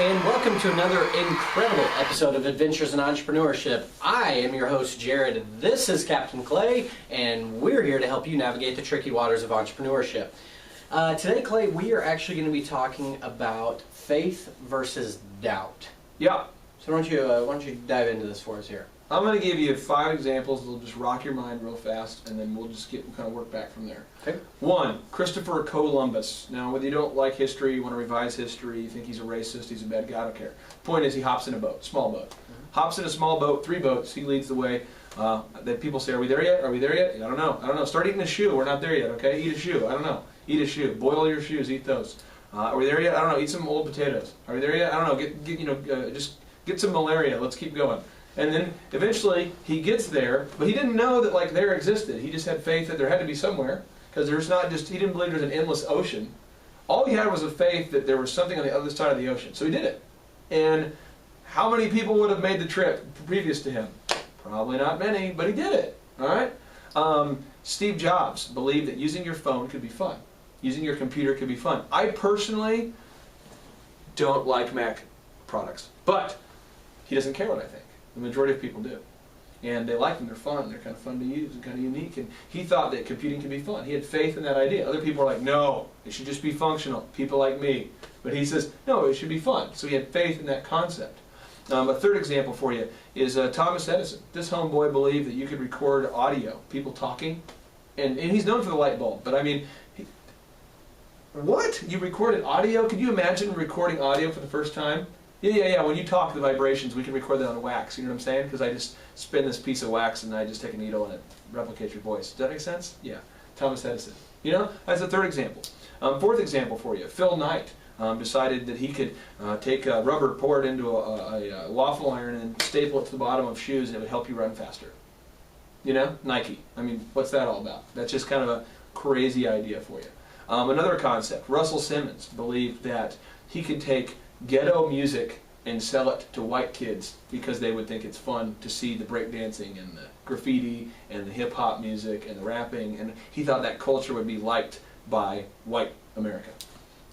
and welcome to another incredible episode of Adventures in Entrepreneurship. I am your host, Jared. This is Captain Clay, and we're here to help you navigate the tricky waters of entrepreneurship. Today, Clay, we are actually going to be talking about faith versus doubt. Yeah. So why don't you dive into this for us here? I'm going to give you 5 examples that'll just rock your mind real fast, and then we'll just kind of work back from there. Okay. 1, Christopher Columbus. Now, whether you don't like history, you want to revise history, you think he's a racist, he's a bad guy, I don't care. Point is, he hops in a boat, small boat. Hops in a small boat, 3 boats, he leads the way. That people say, are we there yet? Are we there yet? I don't know. Start eating a shoe. We're not there yet, okay? Eat a shoe. I don't know. Eat a shoe. Boil your shoes. Eat those. Are we there yet? I don't know. Eat some old potatoes. Are we there yet? I don't know. Just get some malaria. Let's keep going. And then eventually he gets there, but he didn't know that there existed. He just had faith that there had to be somewhere, because he didn't believe there's an endless ocean. All he had was a faith that there was something on the other side of the ocean. So he did it. And how many people would have made the trip previous to him? Probably not many, but he did it. All right. Steve Jobs believed that using your phone could be fun. Using your computer could be fun. I personally don't like Mac products, but he doesn't care what I think. The majority of people do. And they like them, they're fun, they're kind of fun to use and kind of unique. And he thought that computing could be fun. He had faith in that idea. Other people are like, no, it should just be functional. People like me. But he says, no, it should be fun. So he had faith in that concept. A third example for you is Thomas Edison. This homeboy believed that you could record audio, people talking. And he's known for the light bulb. But I mean, what? You recorded audio? Could you imagine recording audio for the first time? Yeah. When you talk, the vibrations, we can record that on wax. You know what I'm saying? Because I just spin this piece of wax and I just take a needle and it replicates your voice. Does that make sense? Yeah. Thomas Edison. You know, that's the third example. Fourth example for you. Phil Knight decided that he could take rubber, pour it into a waffle iron and staple it to the bottom of shoes and it would help you run faster. You know? Nike. I mean, what's that all about? That's just kind of a crazy idea for you. Another concept. Russell Simmons believed that he could take ghetto music and sell it to white kids because they would think it's fun to see the breakdancing and the graffiti and the hip-hop music and the rapping, and he thought that culture would be liked by white America.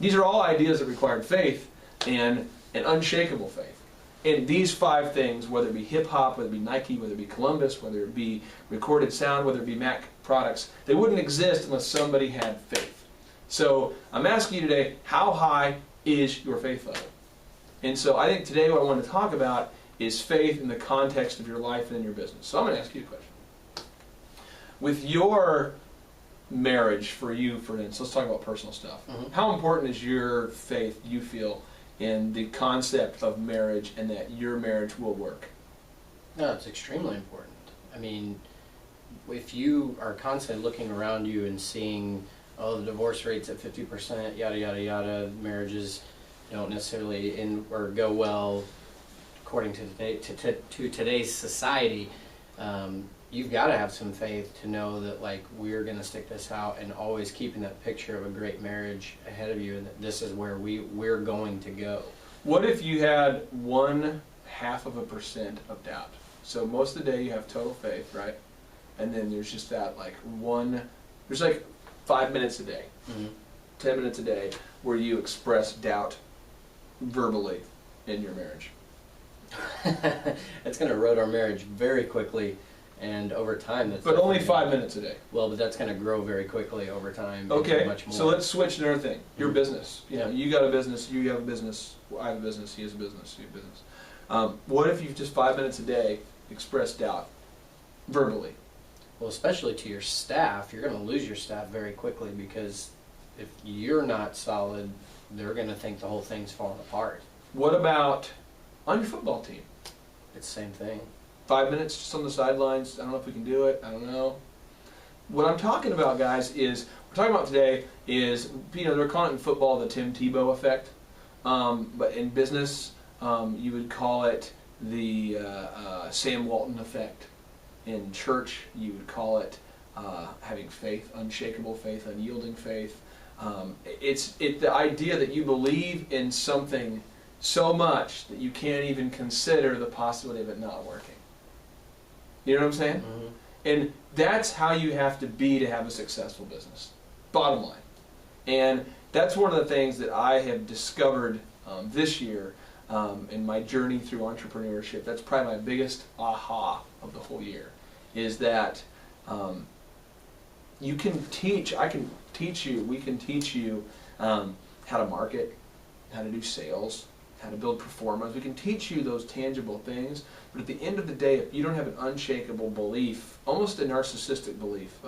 These are all ideas that required faith and an unshakable faith. And these 5 things, whether it be hip-hop, whether it be Nike, whether it be Columbus, whether it be recorded sound, whether it be Mac products, they wouldn't exist unless somebody had faith. So I'm asking you today, how high is your faith level? And so I think today what I want to talk about is faith in the context of your life and in your business. So I'm going to ask you a question. With your marriage, for instance, let's talk about personal stuff. How important is your faith, you feel, in the concept of marriage and that your marriage will work? No, it's extremely important. I mean, if you are constantly looking around you and seeing, oh, the divorce rate's at 50%, yada, yada, yada, marriages don't necessarily end or go well according to today's society, you've got to have some faith to know that we're going to stick this out, and always keeping that picture of a great marriage ahead of you, and that this is where we're going to go. What if you had 0.5% of doubt? So most of the day you have total faith, right? And then there's just that there's 5 minutes a day, 10 minutes a day where you express doubt verbally in your marriage. It's going to erode our marriage very quickly, and over time. But only 5 minutes a day. Well, but that's going to grow very quickly over time. Okay, much more. So let's switch to another thing. Your business. You know, you got a business, you have a business, I have a business, he has a business, you have a business. What if you just 5 minutes a day express doubt verbally? Well, especially to your staff, you're going to lose your staff very quickly, because if you're not solid, they're going to think the whole thing's falling apart. What about on your football team? It's the same thing. 5 minutes just on the sidelines. I don't know if we can do it. I don't know. What I'm talking about, guys, they're calling it in football the Tim Tebow effect. But in business, you would call it the Sam Walton effect. In church, you would call it having faith, unshakable faith, unyielding faith. It's the idea that you believe in something so much that you can't even consider the possibility of it not working. You know what I'm saying? And that's how you have to be to have a successful business. Bottom line. And that's one of the things that I have discovered this year in my journey through entrepreneurship, that's probably my biggest aha of the whole year, is that you can teach, I can teach you, we can teach you how to market, how to do sales, how to build performance. We can teach you those tangible things, but at the end of the day, if you don't have an unshakable belief, almost a narcissistic belief,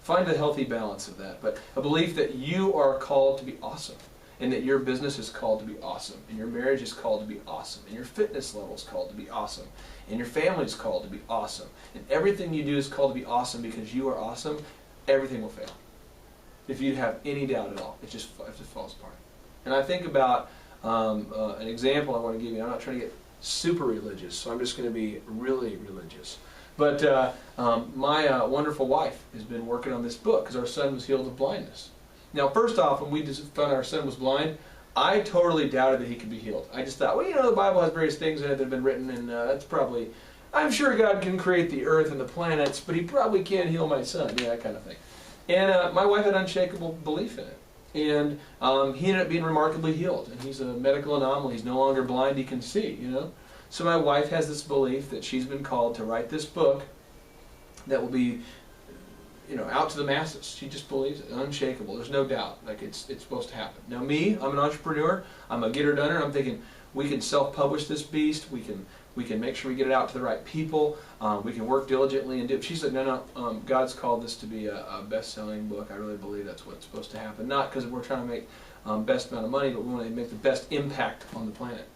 find a healthy balance of that, but a belief that you are called to be awesome, and that your business is called to be awesome, and your marriage is called to be awesome, and your fitness level is called to be awesome, and your family is called to be awesome, and everything you do is called to be awesome because you are awesome, everything will fail. If you have any doubt at all, it just falls apart. And I think about an example I want to give you. I'm not trying to get super religious, so I'm just going to be really religious. But my wonderful wife has been working on this book because our son was healed of blindness. Now, first off, when we just found our son was blind, I totally doubted that he could be healed. I just thought, well, you know, the Bible has various things in it that have been written, and that's probably, I'm sure God can create the earth and the planets, but he probably can't heal my son, yeah, that kind of thing. And my wife had unshakable belief in it. And he ended up being remarkably healed. And he's a medical anomaly. He's no longer blind. He can see, you know. So my wife has this belief that she's been called to write this book that will be, you know, out to the masses. She just believes it. Unshakable. There's no doubt. Like, it's supposed to happen. Now me, I'm an entrepreneur. I'm a getter-doner. I'm thinking we can self-publish this beast. We can make sure we get it out to the right people. We can work diligently and do it. She said, no, God's called this to be a best-selling book. I really believe that's what's supposed to happen. Not because we're trying to make best amount of money, but we want to make the best impact on the planet.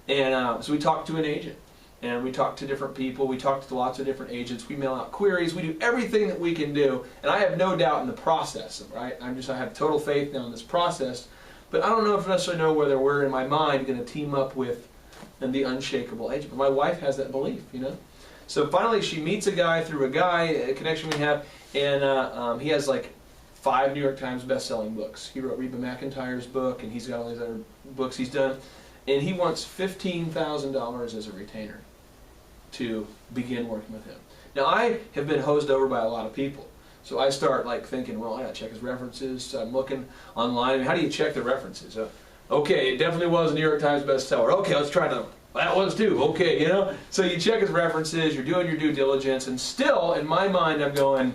And so we talked to an agent, and we talked to different people. We talked to lots of different agents. We mail out queries. We do everything that we can do. And I have no doubt in the process, right? I have total faith now in this process. But I don't know if I necessarily know whether we're, in my mind, going to team up with the unshakable agent. But my wife has that belief, you know. So finally she meets a guy through a connection we have, and he has like 5 New York Times best-selling books. He wrote Reba McEntire's book, and he's got all these other books he's done. And he wants $15,000 as a retainer to begin working with him. Now I have been hosed over by a lot of people. So I start like thinking, well, I gotta check his references. So I'm looking online. I mean, how do you check the references? Okay, it definitely was a New York Times bestseller. Okay, let's try another one. That was too. Okay, you know. So you check his references. You're doing your due diligence, and still, in my mind, I'm going,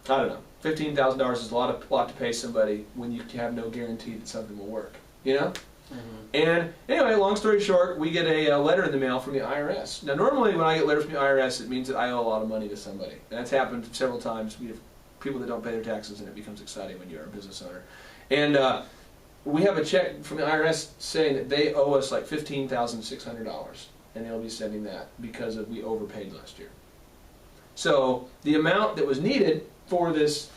I don't know. $15,000 is a lot to pay somebody when you have no guarantee that something will work. You know. Mm-hmm. And anyway, long story short, we get a letter in the mail from the IRS. Now, normally when I get letters from the IRS, it means that I owe a lot of money to somebody. And that's happened several times. We have people that don't pay their taxes, and it becomes exciting when you're a business owner. And we have a check from the IRS saying that they owe us like $15,600, and they'll be sending that because we overpaid last year. So the amount that was needed for this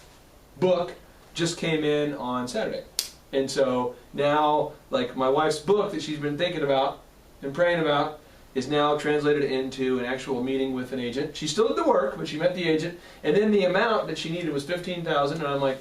book just came in on Saturday. And so now, like, my wife's book that she's been thinking about and praying about is now translated into an actual meeting with an agent. She still did the work, but she met the agent, and then the amount that she needed was $15,000, and I'm like,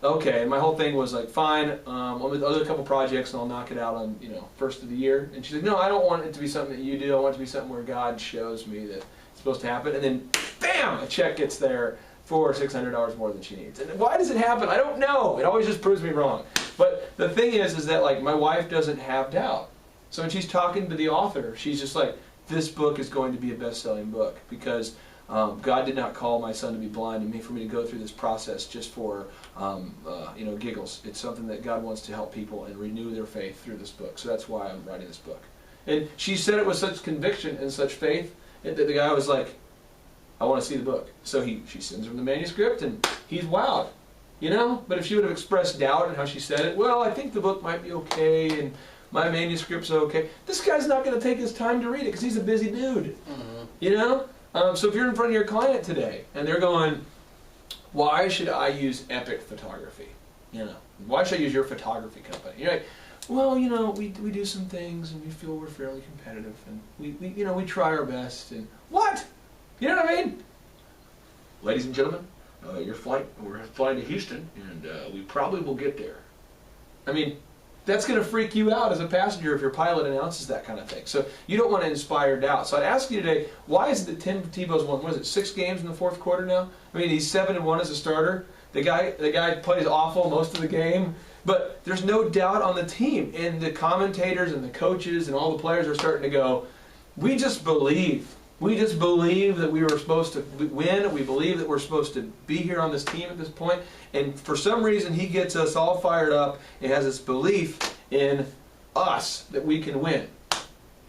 okay. And my whole thing was like, fine, I'll do a couple projects and I'll knock it out on, you know, first of the year. And she's like, no, I don't want it to be something that you do. I want it to be something where God shows me that it's supposed to happen. And then, bam, a check gets there for $600 more than she needs. And why does it happen? I don't know. It always just proves me wrong. But the thing is that, like, my wife doesn't have doubt. So when she's talking to the author, she's just like, this book is going to be a best-selling book because God did not call my son to be blind and for me to go through this process just for you know, giggles. It's something that God wants to help people and renew their faith through this book. So that's why I'm writing this book. And she said it with such conviction and such faith that the guy was like, I want to see the book. So she sends him the manuscript, and he's wowed. You know? But if she would have expressed doubt in how she said it, well, I think the book might be okay, and my manuscript's okay. This guy's not going to take his time to read it because he's a busy dude. Mm-hmm. You know? So if you're in front of your client today, and they're going, why should I use Epic Photography? You know? Why should I use your photography company? You're like, well, you know, we do some things, and we feel we're fairly competitive, and we you know, we try our best, and what? You know what I mean? Ladies and gentlemen, we're flying to Houston, and we probably will get there. I mean, that's going to freak you out as a passenger if your pilot announces that kind of thing. So you don't want to inspire doubt. So I'd ask you today, why is it that Tim Tebow's won, what is it, 6 games in the 4th quarter now? I mean, he's 7-1 as a starter. The guy plays awful most of the game. But there's no doubt on the team, and the commentators and the coaches and all the players are starting to go, we just believe. We just believe that we were supposed to win. We believe that we're supposed to be here on this team at this point. And for some reason, he gets us all fired up and has this belief in us that we can win.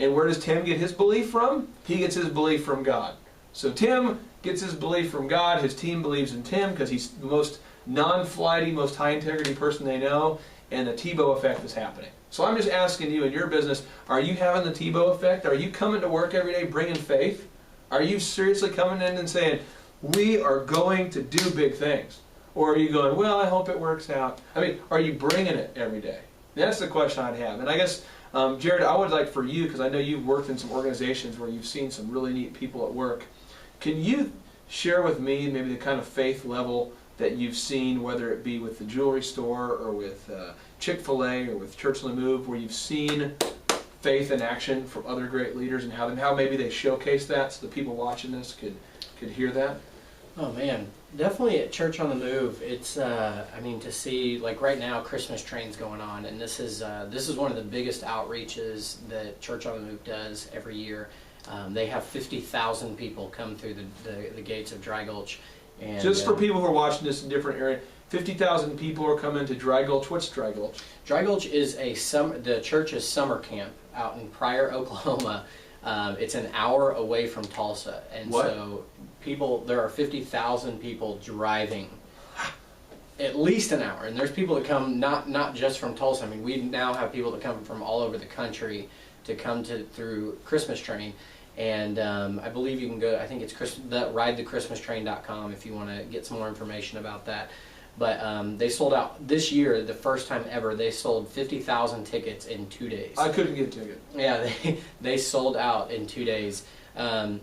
And where does Tim get his belief from? He gets his belief from God. So Tim gets his belief from God. His team believes in Tim because he's the most non-flighty, most high-integrity person they know. And the Tebow effect is happening. So I'm just asking you, in your business, are you having the Tebow effect? Are you coming to work every day bringing faith? Are you seriously coming in and saying, we are going to do big things? Or are you going, well, I hope it works out? I mean, are you bringing it every day? That's the question I'd have. And I guess, Jared, I would like for you, because I know you've worked in some organizations where you've seen some really neat people at work. Can you share with me maybe the kind of faith level that you've seen, whether it be with the jewelry store or with Chick-fil-A or with Church on the Move, where you've seen faith in action from other great leaders, and how maybe they showcase that so the people watching this could hear that? Oh man, definitely at Church on the Move. It's I mean, to see, like right now, Christmas train's going on, and this is one of the biggest outreaches that Church on the Move does every year. They have 50,000 people come through the gates of Dry Gulch. And, just for people who are watching this in different areas, 50,000 people are coming to Dry Gulch. What's Dry Gulch? Dry Gulch is the church's summer camp out in Pryor, Oklahoma. It's an hour away from Tulsa, and so there are 50,000 people driving at least an hour, and there's people that come not just from Tulsa. I mean, we now have people that come from all over the country to come through Christmas Train. And I believe you can go, I think it's ridethechristmastrain.com if you want to get some more information about that. But they sold out this year, the first time ever, they sold 50,000 tickets in 2 days. I couldn't get a ticket. Yeah, they sold out in 2 days. And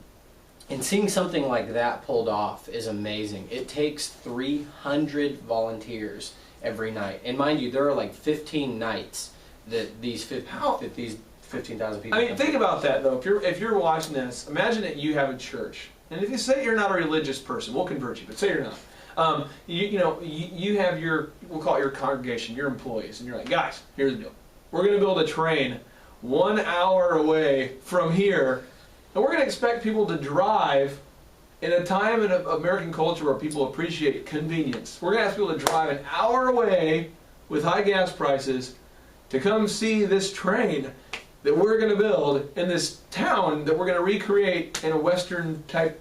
seeing something like that pulled off is amazing. It takes 300 volunteers every night. And mind you, there are like 15 nights that these 15,000 people. I mean, think about that though. If you're watching this, imagine that you have a church, and if you say you're not a religious person, we'll convert you. But say you're not. You have we'll call it your congregation, your employees, and you're like, guys, here's the deal. We're going to build a train 1 hour away from here, and we're going to expect people to drive in a time in American culture where people appreciate convenience. We're going to ask people to drive an hour away with high gas prices to come see this train that we're going to build in this town that we're going to recreate in a Western type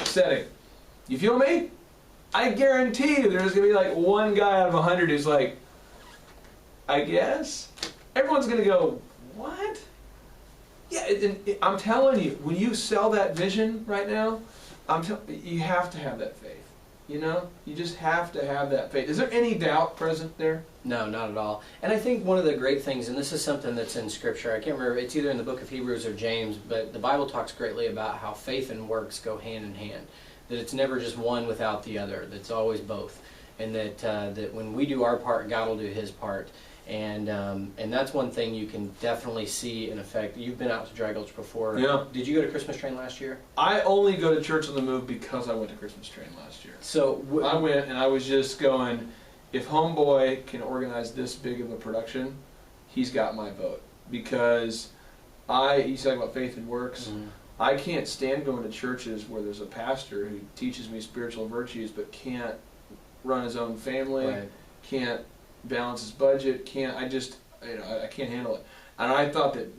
setting. You feel me? I guarantee you there's going to be like one guy out of 100 who's like, I guess? Everyone's going to go, what? Yeah, I'm telling you, when you sell that vision right now, you have to have that faith. You know? You just have to have that faith. Is there any doubt present there? No, not at all. And I think one of the great things, and this is something that's in Scripture, I can't remember, it's either in the book of Hebrews or James, but the Bible talks greatly about how faith and works go hand in hand. That it's never just one without the other, that it's always both. And that when we do our part, God will do His part. And that's one thing you can definitely see in effect. You've been out to Dry Gulch before. Yeah. Did you go to Christmas Train last year? I only go to Church on the Move because I went to Christmas Train last year. So I went and I was just going, if Homeboy can organize this big of a production, he's got my vote. Because he's talking about faith and works. Mm-hmm. I can't stand going to churches where there's a pastor who teaches me spiritual virtues but can't run his own family, right. Can't balance his budget, I can't handle it. And I thought that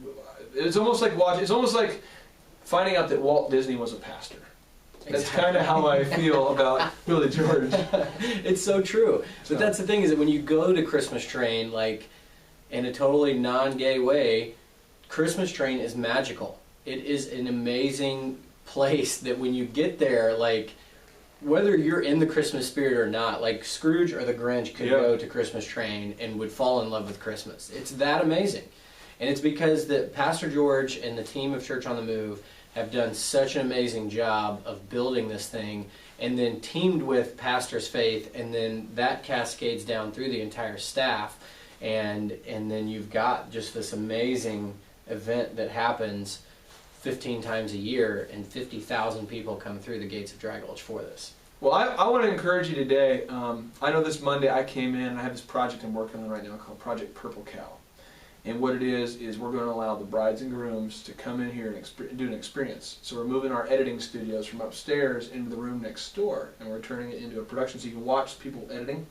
it's almost like finding out that Walt Disney was a pastor. That's exactly. Kind of how I feel about Billy George. It's so true. But that's the thing, is that when you go to Christmas Train, like in a totally non-gay way, Christmas Train is magical. It is an amazing place that when you get there, like whether you're in the Christmas spirit or not, like Scrooge or the Grinch could go to Christmas Train and would fall in love with Christmas. It's that amazing. And it's because that Pastor George and the team of Church on the Move have done such an amazing job of building this thing, and then teamed with Pastor's Faith, and then that cascades down through the entire staff, and then you've got just this amazing event that happens 15 times a year, and 50,000 people come through the gates of Dry Gulch for this. Well, I want to encourage you today. I know this Monday I came in and I have this project I'm working on right now called Project Purple Cow. And what it is we're going to allow the brides and grooms to come in here and do an experience. So we're moving our editing studios from upstairs into the room next door, and we're turning it into a production so you can watch people editing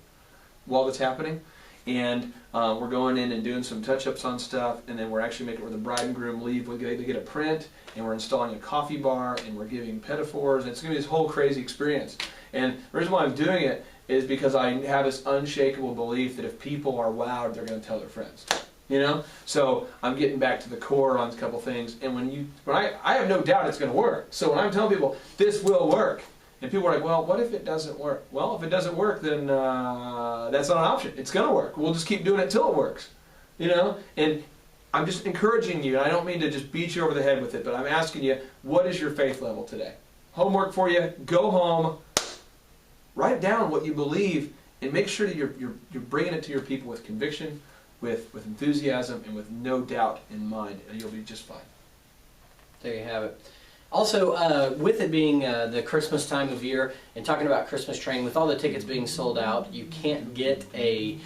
while it's happening. And we're going in and doing some touch-ups on stuff, and then we're actually making it where the bride and groom leave. They get a print, and we're installing a coffee bar, and we're giving pedophores, and it's going to be this whole crazy experience. And the reason why I'm doing it is because I have this unshakable belief that if people are wowed, they're going to tell their friends. You know, so I'm getting back to the core on a couple things, and when I have no doubt it's going to work. So when I'm telling people this will work, and people are like, well, what if it doesn't work? Well, if it doesn't work, then that's not an option. It's going to work. We'll just keep doing it till it works. You know, and I'm just encouraging you. And I don't mean to just beat you over the head with it, but I'm asking you, what is your faith level today? Homework for you. Go home, write down what you believe, and make sure that you're bringing it to your people with conviction, with enthusiasm, and with no doubt in mind, and you'll be just fine. There you have it. Also, with it being the Christmas time of year, and talking about Christmas training, with all the tickets being sold out, you can't get a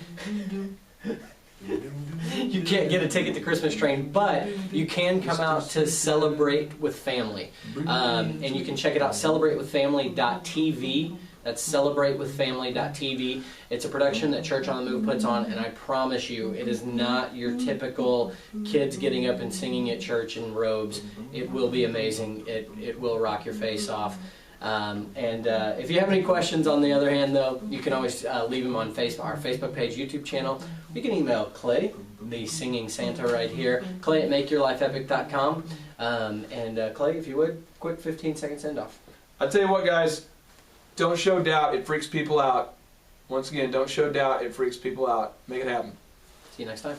ticket to Christmas Train, but you can come out to celebrate with family, and you can check it out, celebratewithfamily.tv. That's celebratewithfamily.tv. It's a production that Church on the Move puts on, and I promise you, it is not your typical kids getting up and singing at church in robes. It will be amazing. It will rock your face off. If you have any questions, on the other hand, though, you can always leave them on Facebook, our Facebook page, YouTube channel. You can email Clay, the singing Santa right here, clay@makeyourlifeepic.com. Clay, if you would, quick 15-second send-off. I'll tell you what, guys. Don't show doubt, it freaks people out. Once again, don't show doubt, it freaks people out. Make it happen. See you next time.